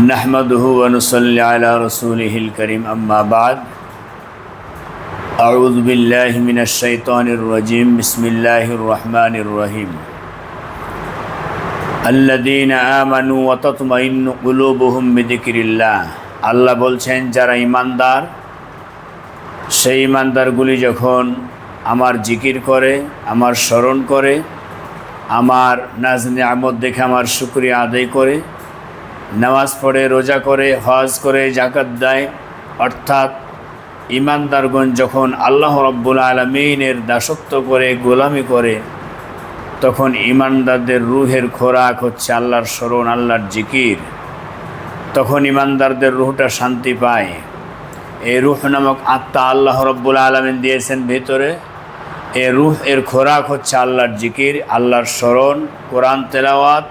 नहमदुहु व नुसल्ली अला रसूलिहिल करीम अम्मा बाद अऊज़ु बिल्लाहि मिनश शैतानिर रजीम बिस्मिल्लाहिर रहमानिर रहीम अल्लज़ीना आमनू व तत्मइन्नु कुलूबुहुम बिज़िक्रिल्लाह। আল্লাহ বলছেন যারা ঈমানদার সেই ঈমানদারগুলি যখন আমার জিকির করে, আমার স্মরণ করে, আমার নাজ নিয়ামত দেখে আমার শুকরিয়া আদায় করে, নামাজ পড়ে, রোজা করে, হজ করে, যাকাত দেয়, অর্থাৎ ঈমানদারগণ যখন আল্লাহ রাব্বুল আলামিনের দাসত্ব করে, গোলামি করে, তখন ঈমানদারদের রূহের খোরাক হচ্ছে আল্লাহর স্মরণ, আল্লাহর জিকির। তখন ঈমানদারদের রূহটা শান্তি পায়। এই রূহ নামক আত্মা আল্লাহ রাব্বুল আলামিন দিয়েছেন ভিতরে। এই রূহ এর খোরাক হচ্ছে আল্লাহর জিকির, আল্লাহর স্মরণ, কোরআন তেলাওয়াত,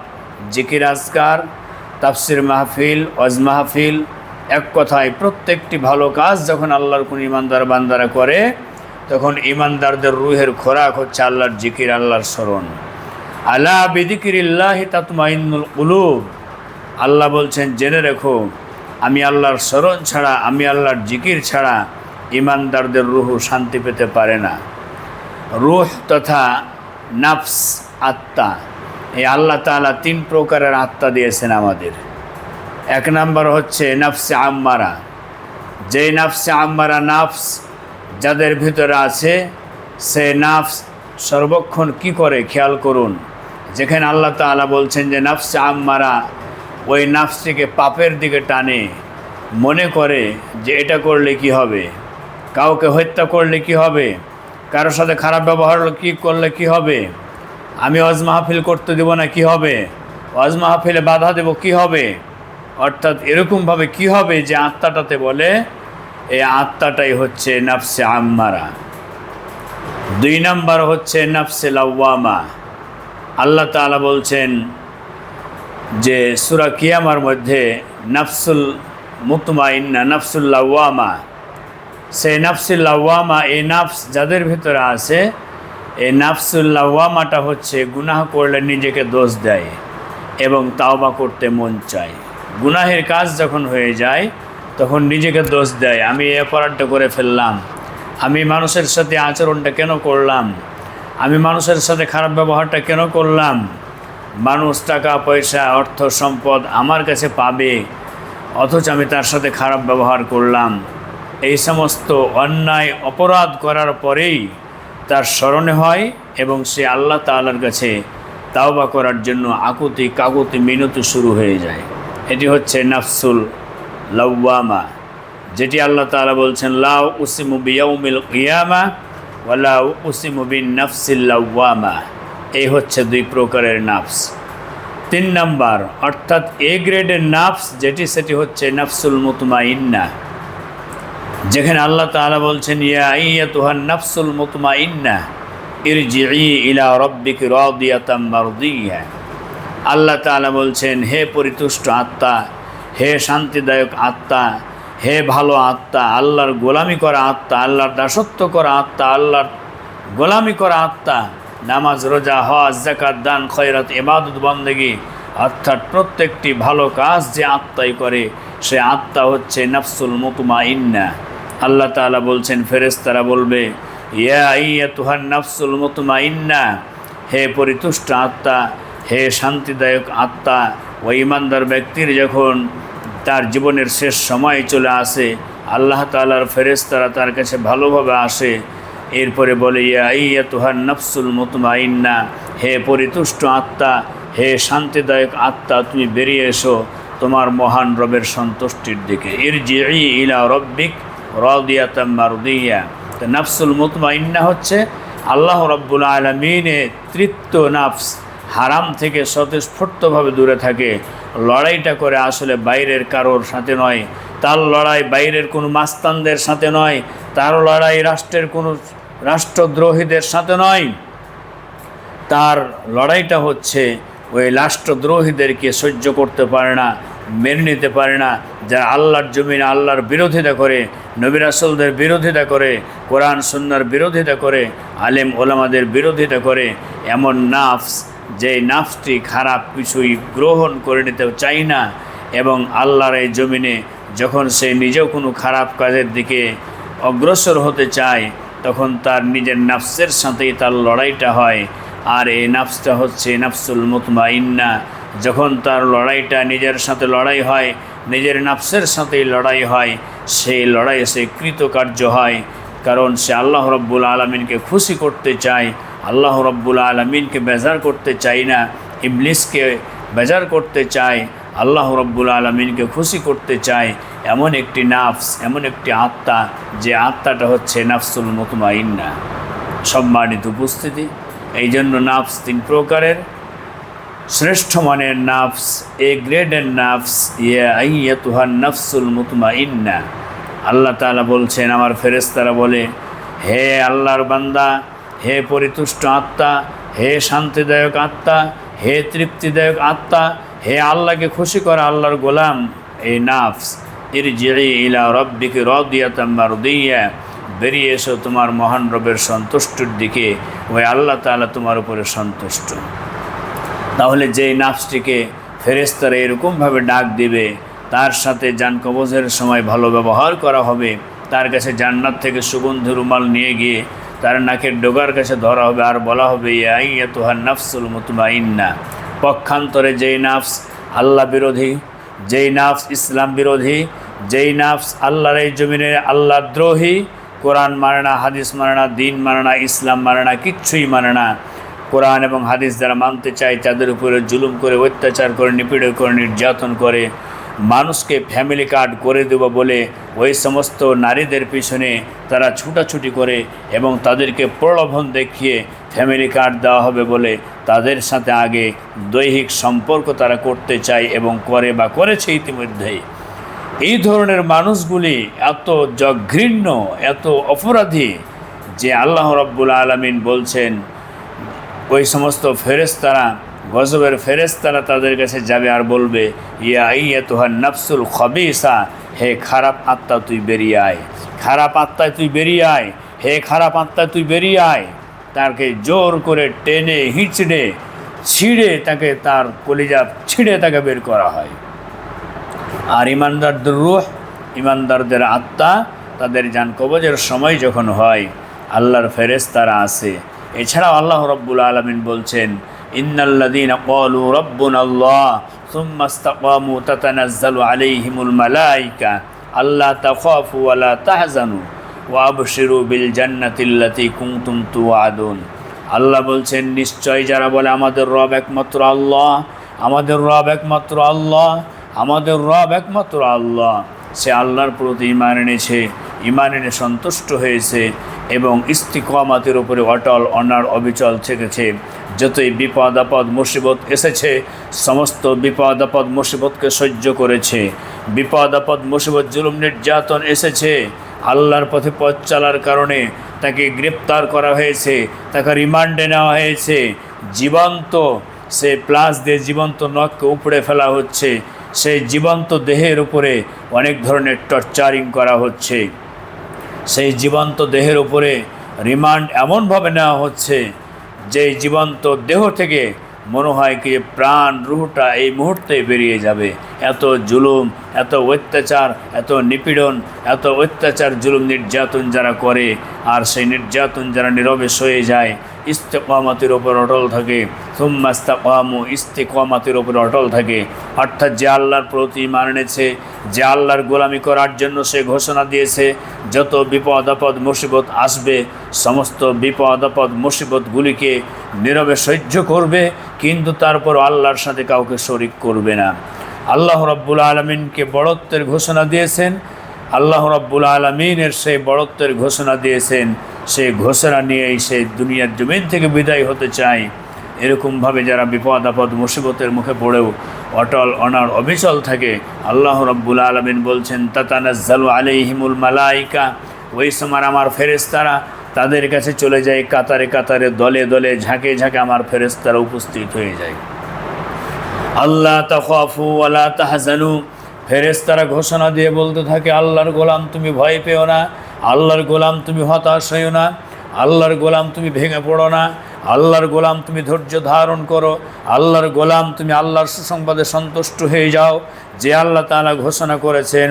জিকির আজকার, তাফসির মাহফিল, ওয়াজ মাহফিল। এক কথায় প্রত্যেকটি ভালো কাজ যখন আল্লাহর কোন ঈমানদার বান্দারা করে, তখন ঈমানদারদের রূহের খোরাক হচ্ছে আল্লাহর জিকির, আল্লাহর স্মরণ। আলা বিযিক্রিল্লাহি তাতমাইন্নুল কুলুব। আল্লাহ বলছেন জেনে রেখো, আমি আল্লাহর স্মরণ ছাড়া, আমি আল্লাহর জিকির ছাড়া ঈমানদারদের রূহ শান্তি পেতে পারে না। রূহ তথা নাফস, আত্মা, এই আল্লাহ তাআলা তিন প্রকারের আত্মা দিয়েছেন আমাদের। এক নাম্বার হচ্ছে নাফসে আম্মারা। যেই নাফসে আম্মারা নাফস যাদের ভিতরে আছে, সে নাফস সর্বক্ষণ কি করে খেয়াল করুন। যেখানে আল্লাহ তাআলা বলছেন যে নাফসে আম্মারা, ওই নাফসটিকে পাপের দিকে টানে, মনে করে যে এটা করলে কি হবে, কাউকে হত্যা করলে কি হবে, কারোর সাথে খারাপ ব্যবহার কি করলে কি হবে, আমি ওয়াজ মাহফিল করতে দেব না কি হবে, ওয়াজ মাহফিলে বাধা দেব কি হবে, অর্থাৎ এরকমভাবে কি হবে যে আত্মাটাতে বলে, এই আত্মাটাই হচ্ছে নাফসে আম্মারা। দুই নাম্বার হচ্ছে নাফসে লাওয়ামা। আল্লাহ তাআলা বলছেন যে সূরা কিয়ামার মধ্যে নাফসুল মুতমাইন্না, নাফসুল লাওয়ামা, সেই নাফসুল লাওয়ামা, এই নাফস যাদের ভিতরে আছে, এই নাফসুল লাওয়ামাটা হচ্ছে গুনাহ করলে নিজেকে দোষ দেয় এবং তাওবা করতে মন চায়। গুনাহের কাজ যখন হয়ে যায় তখন নিজেকে দোষ দেয়, আমি এই অপরাধটা করে ফেললাম, আমি মানুষের সাথে আচরণটা কেন করলাম, আমি মানুষের সাথে খারাপ ব্যবহারটা কেন করলাম, মানুষ টাকা পয়সা অর্থ সম্পদ আমার কাছে পাবে অথচ আমি তার সাথে খারাপ ব্যবহার করলাম। এই সমস্ত অন্যায় অপরাধ করার পরেই তার স্মরণে হয় এবং সে আল্লাহ তাআলার কাছে তাওবা করার জন্য আকুতি কাকুতি মিনতি শুরু হয়ে যায়। এটি হচ্ছে নাফসুল লাওয়ামা, যেটি আল্লাহ তাআলা বলছেন লা উকসিমু বিয়াউমিল কিয়ামা ওয়া লা উকসিমু বিন নাফসিল লাওয়ামা। এই হচ্ছে দুই প্রকারের নাফস। তিন নাম্বার অর্থাৎ এ গ্রেডের নাফস যেটি, সেটি হচ্ছে নাফসুল মুতমাইন্না। যেখানে আল্লাহ তাআলা বলছেন ইয়া আইয়াতুহান নাফসুল মুতমাইন্না ইরজিই ইলা রাব্বিকি রাদিয়াতাম মারদিয়া। আল্লাহ তাআলা বলছেন হে পরিতুষ্ট আত্মা, হে শান্তিদায়ক আত্মা, হে ভালো আত্মা, আল্লাহর গোলামি করা আত্মা, আল্লাহর দাসত্ব করা আত্মা, আল্লাহর গোলামি করা আত্মা, নামাজ, রোজা, হজ, যাকাত, দান, খয়রাত, ইবাদত, বন্দেগী, অর্থাৎ প্রত্যেকটি ভালো কাজ যে আত্মাই করে, সে আত্মা হচ্ছে নাফসুল মুতমাইন্না। আল্লাহ তাআলা বলছেন ফেরেশতারা বলবে ইয়া আইয়াতুহান নাফসুল মুতমাইন্না, হে পরিতুষ্ট আত্মা, হে শান্তিদায়ক আত্মা। ওই ঈমানদার ব্যক্তির যখন তার জীবনের শেষ সময় চলে আসে, আল্লাহ তাআলার ফেরেশতারা তার কাছে ভালোভাবে আসে, এরপরে বলে ইয়া আইয়াতুহান নাফসুল মুতমাইন্না, হে পরিতুষ্ট আত্মা, হে শান্তিদায়ক আত্মা, তুমি বেরিয়ে এসো তোমার মহান রবের সন্তুষ্টির দিকে। ইরজিই ইলা রাব্বিক রাদিয়াতাম মারদিয়া। তো নাফসুল মুতমাইন্না হচ্ছে আল্লাহ রাব্বুল আলামিনের তৃপ্ত নাফস, হারাম থেকে স্বতঃস্ফূর্তভাবে দূরে থাকে, লড়াইটা করে আসলে বাইরের কারোর সাথে নয়, তার লড়াই বাইরের কোনো মাস্তানদের সাথে নয়, তার লড়াই রাষ্ট্রের কোনো রাষ্ট্রদ্রোহীদের সাথে নয়, তার লড়াইটা হচ্ছে ওই রাষ্ট্রদ্রোহীদেরকে সহ্য করতে পারে না, মেনে নিতে পারে না, যারা আল্লাহর জমিনে আল্লাহর বিরোধিতা করে, নবী রাসূলদের বিরোধিতা করে, কোরআন সুন্নাহর বিরোধিতা করে, আলেম ওলামাদের বিরোধিতা করে। এমন নাফস, যে নাফসটি খারাপ কিছুই গ্রহণ করে নিতে চায় না, এবং আল্লাহর এই জমিনে যখন সে নিজেও কোনো খারাপ কাজের দিকে অগ্রসর হতে চায় তখন তার নিজের নাফসের সাথেই তার লড়াইটা হয়। আর এই নাফসটা হচ্ছে নাফসুল মুতমাইন্না। যখন তার লড়াইটা নিজের সাথে লড়াই হয়, নিজের নাফসের সাথেই লড়াই হয়, সেই লড়াই সে কৃতকার্য হয়, কারণ সে আল্লাহ রব্বুল আলমিনকে খুশি করতে চায়, আল্লাহ রব্বুল আলমিনকে বেজার করতে চায় না, ইবলিসকে বেজার করতে চায়, আল্লাহ রব্বুল আলমিনকে খুশি করতে চায়। এমন একটি নাফস, এমন একটি আত্মা, যে আত্মাটা হচ্ছে নাফসুল মুতমাইন্না। সম্মানিত উপস্থিতি, এই জন্য নাফস 3 প্রকারের। শ্রেষ্ঠ মানের নাফস, এ গ্রেডের নাফস, ইয়া আইয়াতুহান নাফসুল মুতমাইন্না। আল্লাহ তাআলা বলছেন, আমার ফেরেশতারা বলে, হে আল্লাহর বান্দা, হে পরিতুষ্ট আত্মা, হে শান্তিদায়ক আত্মা, হে তৃপ্তিদায়ক আত্মা, হে আল্লাহকে খুশি করা আল্লাহর গোলাম, এই নাফস, ইরজিই ইলা রাব্বিকি রাদিয়াতাম মারদিয়া, বেরিয়ে এসো তোমার মহান রবের সন্তুষ্টির দিকে, ওই আল্লাহ তাআলা তোমার উপরে সন্তুষ্ট। তাহলে যেই নাফসটিকে ফেরেশতারা এরকমভাবে ডাক দিবে, তার সাথে জান কবজের সময় ভালো ব্যবহার করা হবে, তার কাছে জান্নাত থেকে সুগন্ধি রুমাল নিয়ে গিয়ে তার নাকের ডোগার কাছে ধরা হবে আর বলা হবে, ইয়া আইয়াতুহান নাফসুল মুতমাইন্না। পক্ষান্তরে যেই নাফস আল্লাহ বিরোধী, যেই নাফস ইসলাম বিরোধী, যেই নাফস আল্লাহর এই জমিনের আল্লাহ দ্রোহী, কোরআন মানে না, হাদিস মানে না, দিন মানে না, ইসলাম মানে না, কিচ্ছুই মানে না, কোরআন এবং হাদিস যারা মানতে চায় তাদের উপরে জুলুম করে, অত্যাচার করে, নিপীড়ন করে, নির্যাতন করে, মানুষকে ফ্যামিলি কার্ড করে দেব বলে ওই সমস্ত নারীদের পিছনে তারা ছুটাছুটি করে এবং তাদেরকে প্রলোভন দেখিয়ে ফ্যামিলি কার্ড দেওয়া হবে বলে তাদের সাথে আগে দৈহিক সম্পর্ক তারা করতে চায় এবং করে বা করেছে ইতিমধ্যেই। এই ধরনের মানুষগুলি এত জঘন্য, এত অপরাধী যে আল্লাহ রাব্বুল আলামিন বলছেন, ওই সমস্ত ফেরেশতারা, গজবের ফেরেশতারা তাদের কাছে যাবে আর বলবে, ইয়া আইয়াতুহান নাফসুল খবিসা, হে খারাপ আত্মা তুই বেরিয়ে আয়, খারাপ আত্মায় তুই বেরিয়ে আয়, হে খারাপ আত্মা তুই বেরিয়ে আয়। তাকে জোর করে টেনে হিঁচড়ে ছিঁড়ে তাকে, তার কলিজা ছিঁড়ে তাকে বের করা হয়। আর ইমানদারদের রূহ, ইমানদারদের আত্মা, তাদের জান কবজের সময় যখন হয়, আল্লাহর ফেরেশতারা আসে। এছাড়াও আল্লাহ রাব্বুল আলামিন বলছেন, ইন্নাল্লাযীনা ক্বালু রাব্বুনাল্লাহ সুম্মা ইসতাকামু তাতানাজ্জালু আলাইহিমুল মালায়েকা আল্লা তাখাফু ওয়া লা তাহজানু ওয়া আবশিরু বিল জান্নাতিল্লাতী কুনতুম তুআদুন। আল্লাহ বলছেন, নিশ্চয় যারা বলে আমাদের রব একমাত্র আল্লাহ, আমাদের রব একমাত্র আল্লাহ, আমাদের রব একমাত্র আল্লাহ, সে আল্লাহর প্রতি ঈমান এনেছে, ঈমান এনে সন্তুষ্ট হয়েছে এবং ইস্তিকামাতের উপরে অটল অনার অবিচল থেকেছে। যতই বিপদ আপদ মুসিবত এসেছে, সমস্ত বিপদ আপদ মুসিবতকে সহ্য করেছে। বিপদ আপদ মুসিবত, জুলুম নির্যাতন এসেছে, আল্লাহর পথে পথ চলার কারণে তাকে গ্রেপ্তার করা হয়েছে, তাকে রিমান্ডে নেওয়া হয়েছে, জীবন্ত সে প্লাস দিয়ে জীবন্ত নখকে উপড়ে ফেলা হচ্ছে, সেই জীবন্ত দেহের উপরে অনেক ধরনের টর্চারিং করা হচ্ছে, সেই জীবন্ত দেহের উপরে রিমান্ড এমনভাবে নেওয়া হচ্ছে যে জীবন্ত দেহ থেকে মনে হয় কি প্রাণ, রুহটা এই মুহূর্তে বেরিয়ে যাবে। এত জুলুম, এত অত্যাচার, এত নিপীড়ন, এত অত্যাচার, জুলুম নির্যাতন যারা করে, আর সেই নির্যাতন যারা নীরবে সয়ে যায়, ইস্তিকামাতের ওপর অটল থাকে, সুম্মা ইসতাকামু, ইস্তিকামাতের ওপর অটল থাকে, অর্থাৎ যে আল্লাহর প্রতি ঈমান এনেছে, যে আল্লাহর গোলামি করার জন্য সে ঘোষণা দিয়েছে, যত বিপদ আপদ মুসিবত আসবে, সমস্ত বিপদ আপদ মুসিবতগুলিকে নীরবে সহ্য করবে, কিন্তু তারপর আল্লাহর সাথে কাউকে শরিক করবে না। আল্লাহ রাব্বুল আলামিনকে বড়ত্বের ঘোষণা দিয়েছেন, আল্লাহ রাব্বুল আলামিনের সেই বড়ত্বের ঘোষণা দিয়েছেন, সেই ঘোষণা নিয়েই সে দুনিয়ার জমিন থেকে বিদায় হতে চায়। এরকমভাবে যারা বিপদ আপদ মুসিবতের মুখে পড়েও অটল অনার অবিচল থাকে, আল্লাহ রাব্বুল আলামিন বলছেন, তাতানাজ্জালু আলাইহিমুল মালায়েকা, ওই সময় আমার ফেরেশতারা তাদের কাছে চলে যায়, কাতারে কাতারে, দলে দলে, ঝাঁকে ঝাঁকে আমার ফেরেশতারা উপস্থিত হয়ে যায়। আল্লাহ তাখাফু ওয়া লা তাহজানু, ফেরেশতারা ঘোষণা দিয়ে বলতে থাকে, আল্লাহর গোলাম তুমি ভয় পেও না, আল্লাহর গোলাম তুমি হতাশ হইও না, আল্লাহর গোলাম তুমি ভেঙে পড়ো না, আল্লাহর গোলাম তুমি ধৈর্য ধারণ করো, আল্লাহর গোলাম তুমি আল্লাহর সুসংবাদে সন্তুষ্ট হয়ে যাও, যে আল্লাহ তাআলা ঘোষণা করেছেন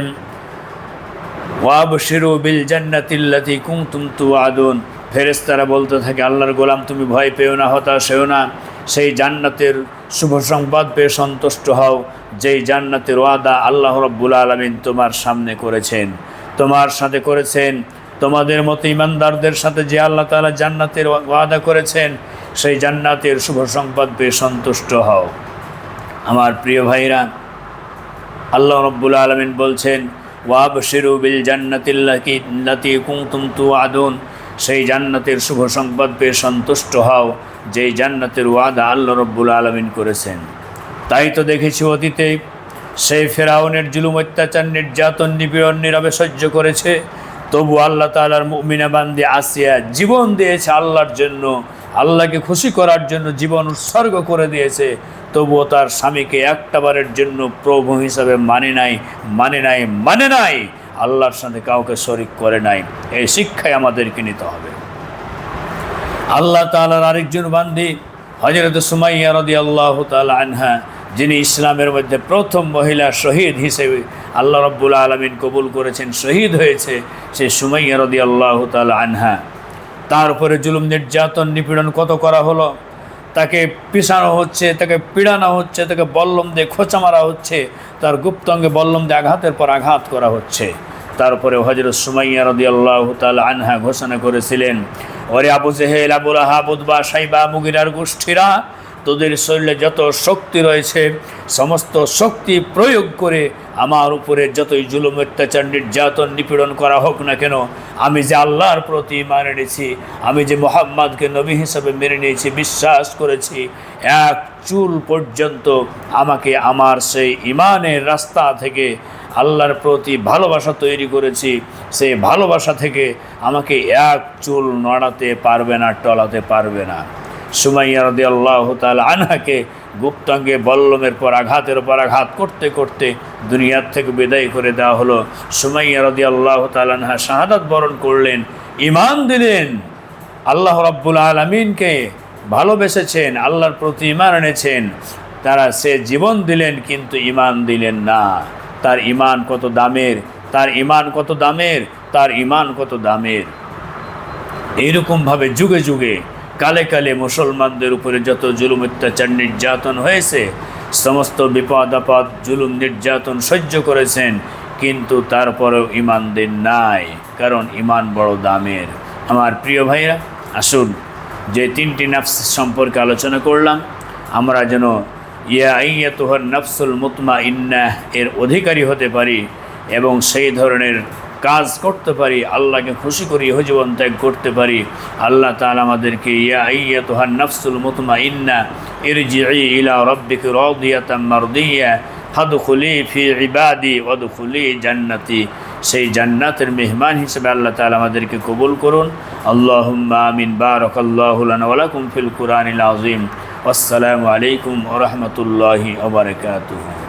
ওয়াবশিরু বিল জান্নাতিল্লাতী কুনতুম তুআদুন। ফেরেশতারা বলতে থাকে আল্লাহর গোলাম তুমি ভয় পেও না, হতাশ হও না, সেই জান্নাতের শুভ সংবাদ পেয়ে সন্তুষ্ট হও, যেই জান্নাতের ওয়াদা আল্লাহ রাব্বুল আলামিন তোমার সামনে করেছেন, তোমার সাথে করেছেন। তোমাদের মতো ইমানদারদের সাথে যে আল্লাহ তাআলা জান্নাতের ওয়াদা করেছেন, সেই জান্নাতের শুভ সংবাদ পেয়ে সন্তুষ্ট হও। আমার প্রিয় ভাইরা, আল্লাহ রাব্বুল আলামিন বলছেন ওয়াবশিরু বিল জান্নাতিল্লাতী কুনতুম তুআদুন, সেই জান্নাতের শুভ সংবাদ পেয়ে সন্তুষ্ট হও, যেই জান্নাতের ওয়াদা আল্লাহ রাব্বুল আলামিন করেছেন। তাই তো দেখেছি অতীতে সেই ফেরাউনের জুলুম, অত্যাচার, নির্যাতন, নিপীড়ন নীরবে সহ্য করেছে, তবু আল্লাহ তাআলার মুমিনা বান্দি আসিয়া জীবন দিয়েছে আল্লাহর জন্য, আল্লাহকে খুশি করার জন্য জীবন উৎসর্গ করে দিয়েছে, তবুও তার স্বামীকে একটাবারের জন্য প্রভু হিসাবে মানে নাই, আল্লাহর সাথে কাউকে শরিক করে নাই। এই শিক্ষাই আমাদেরকে নিতে হবে। আল্লাহ তাআলার আরেকজন বান্দি হযরত সুমাইয়া রাদিয়াল্লাহু তাআলা আনহা, যিনি ইসলামের মধ্যে প্রথম মহিলা শহীদ হিসেবে আল্লাহ রাব্বুল আলামিন কবুল করেছেন, শহীদ হয়েছে, সেই সুমাইয়া রাদিয়াল্লাহু তাআলা আনহা। তার উপরে জুলুম, নির্যাতন, নিপীড়ন কত করা হলো, তাকে পিষানো হচ্ছে, তাকে পীড়ানো হচ্ছে, তাকে বল্লম দিয়ে খোঁচা মারা হচ্ছে, তার গুপ্তাঙ্গে বল্লম দিয়ে আঘাতের পর আঘাত করা হচ্ছে। তারপরে হযরত সুমাইয়া রাদিয়াল্লাহু তাআলা আনহা ঘোষণা করেছিলেন, ওরে আবু জেহেল, আবু লাহাব, উতবা, শাইবা, মুগিরার গোষ্ঠীরা, তোদের শরীরে যত শক্তি রয়েছে সমস্ত শক্তি প্রয়োগ করে আমার উপরে যতই জুলুম, অত্যাচার, নির্যাতন, নিপীড়ন করা হোক না কেন, আমি যে আল্লাহর প্রতি ঈমান এনেছি, আমি যে মুহাম্মদকে নবী হিসেবে মেনে নিয়েছি, বিশ্বাস করেছি, এক চুল পর্যন্ত আমাকে আমার সেই ঈমানের রাস্তা থেকে আল্লাহর প্রতি ভালোবাসা তৈরি করেছি, সেই ভালোবাসা থেকে আমাকে এক চুল নড়াতে পারবে না, টলাতে পারবে না। সুমাইয়া রাদিয়াল্লাহু তাআলা আনহাকে গুপ্তাঙ্গে বল্লমের পর আঘাতের উপর আঘাত করতে করতে দুনিয়ার থেকে বিদায় করে দেওয়া হলো। সুমাইয়া রাদিয়াল্লাহু তাআলা আনহা শাহাদাত বরণ করলেন, ঈমান দিলেন, আল্লাহ রাব্বুল আলামিনকে ভালোবেসেছেন, আল্লাহর প্রতি ঈমান এনেছেন। তারা সে জীবন দিলেন কিন্তু ঈমান দিলেন না। তার ঈমান কত দামের, তার ঈমান কত দামের, তার ঈমান কত দামের। এইরকমভাবে যুগে যুগে, কালে কালে মুসলমানদের উপরে যত জুলুম, অত্যাচার, নির্যাতন হয়েছে, সমস্ত বিপদ আপদ, জুলুম, নির্যাতন সহ্য করেছেন, কিন্তু তারপরেও ঈমান দেন নাই, কারণ ঈমান বড় দামের। আমার প্রিয় ভাইরা, আসুন যে তিনটি নফস সম্পর্কে আলোচনা করলাম, আমরা যেন ইয়া আইয়াতুহান নাফসুল মুতমাইন্নাহ এর অধিকারী হতে পারি এবং সেই ধরনের কাজ করতে পারি, আল্লাহকে খুশি করে ইহজীবন ত্যাগ করতে পারি। আল্লাহ তাআলা আমাদেরকে ইয়া আইয়াতুহান নাফসুল মুতমাইন্নাহ ইরজিই ইলা রাব্বিকি রাদিয়াতাম মারদিয়া ফাদখুলি ফি ইবাদি ওয়াদখুলি জান্নাতি, সেই জান্নাতের মেহমান হিসেবে আল্লাহ তাআলা আমাদেরকে কবুল করুন। আল্লাহুম্মা আমিন। বারাকাল্লাহু লানা ওয়া লাকুম ফিল কুরআনিল আযীম। আসসালামু আলাইকুম ওয়া রাহমাতুল্লাহি ওয়া বারাকাতুহু।